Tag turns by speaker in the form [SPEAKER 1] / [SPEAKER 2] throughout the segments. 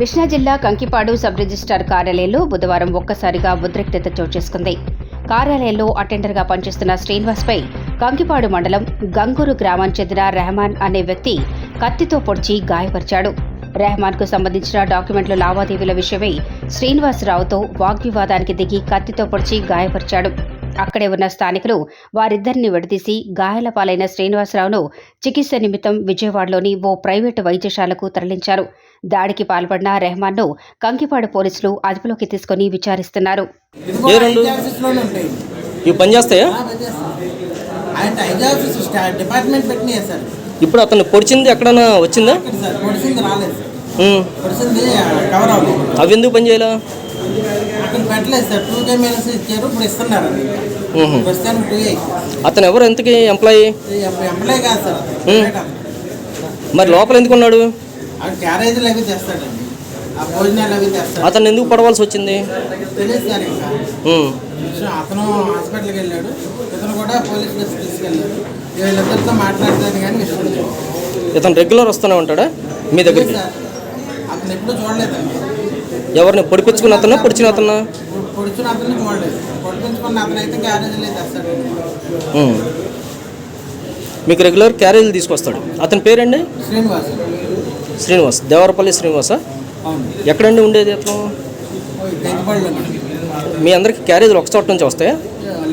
[SPEAKER 1] కృష్ణా జిల్లా Kankipadu sub registrar కార్యాలయంలో బుధవారం ఒక్కసారిగా ఉద్రిక్తత చోటు చేసుకుంది. కార్యాలయంలో అటెండర్గా పనిచేస్తున్న శ్రీనివాస్పై కంకిపాడు మండలం గంగూరు గ్రామానికి చెందిన రెహమాన్ అనే వ్యక్తి కత్తితో పొడిచి గాయపరిచాడు. రెహమాన్కు సంబంధించిన డాక్యుమెంట్ల లావాదేవీల విషయమై శ్రీనివాసరావుతో వాగ్వివాదానికి దిగి కత్తితో పొడిచి గాయపరిచాడు. అక్కడే ఉన్న స్థానికులు వారిద్దరిని విడదీసి గాయాల పాలైన శ్రీనివాసరావును చికిత్స నిమిత్తం విజయవాడలోని ఓ ప్రైవేటు వైద్యశాలకు తరలించారు. దాడికి పాల్పడిన రెహమాన్ను కంకిపాడు పోలీసులు అదుపులోకి తీసుకుని విచారిస్తున్నారు.
[SPEAKER 2] ఇప్పుడు అతను పొడిచింది ఎక్కడన్నా వచ్చిందా? అవి ఎందుకు పని చేయాలా? అతను ఎవరు? ఎంతకి ఎంప్లాయీ? మరి లోపల ఎందుకు ఉన్నాడు? అతను ఎందుకు పడవలసి వచ్చింది?
[SPEAKER 3] అతను హాస్పిటల్కి వెళ్ళాడు, ఇతను కూడా పోలీస్ స్టేషన్ తీసుకెళ్ళాడు. వీళ్ళిద్దరితో మాట్లాడతాను కానీ
[SPEAKER 2] ఇతను రెగ్యులర్ వస్తూనే ఉంటాడా మీ దగ్గరికి?
[SPEAKER 3] అతను ఎప్పుడు చూడలేదండి.
[SPEAKER 2] ఎవరిని పొడిపించుకున్న అతను? పొడిచిన అతను
[SPEAKER 3] చూడలేదు. పొడిపించుకున్న అతను అయితే క్యారేజీలు తెస్తాడు.
[SPEAKER 2] మీకు రెగ్యులర్ క్యారేజీలు తీసుకొస్తాడు. అతని పేరండి?
[SPEAKER 3] శ్రీనివాస్.
[SPEAKER 2] దేవరపల్లి శ్రీనివాసా? ఎక్కడండి ఉండేది అతను? మీ అందరికి క్యారేజీలు ఒక చోట నుంచి వస్తాయా?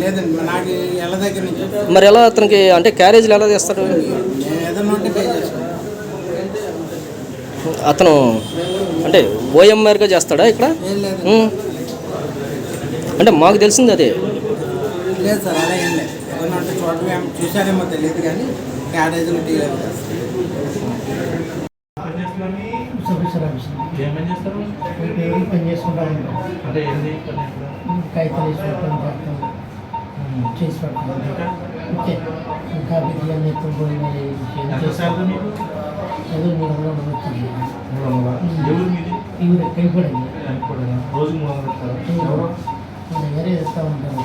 [SPEAKER 3] లేదండి, నాకు ఎల్ల దగ్గర నుంచి.
[SPEAKER 2] మరి ఎలా అతనికి అంటే క్యారేజీలు ఎలా చేస్తాడు? అతను అంటే ఓఎంఆర్గా చేస్తాడా ఇక్కడ? అంటే మాకు తెలిసింది అదే.
[SPEAKER 3] లేదు సార్, అలా ఏం లేదు. ఏదన్నా అంటే చూడటం చూసారేమో తెలియదు కానీ క్యారేజీలు
[SPEAKER 4] పని చేసుకుంటాం అంటే కాగితాలు చేసి పడతాం. ఓకే, ఇంకా బిర్యానీ పోయిన చదువు 300 వచ్చింది. ఇవి కైపడండి
[SPEAKER 5] రోజు 300
[SPEAKER 4] వేరే ఇస్తూ ఉంటాను.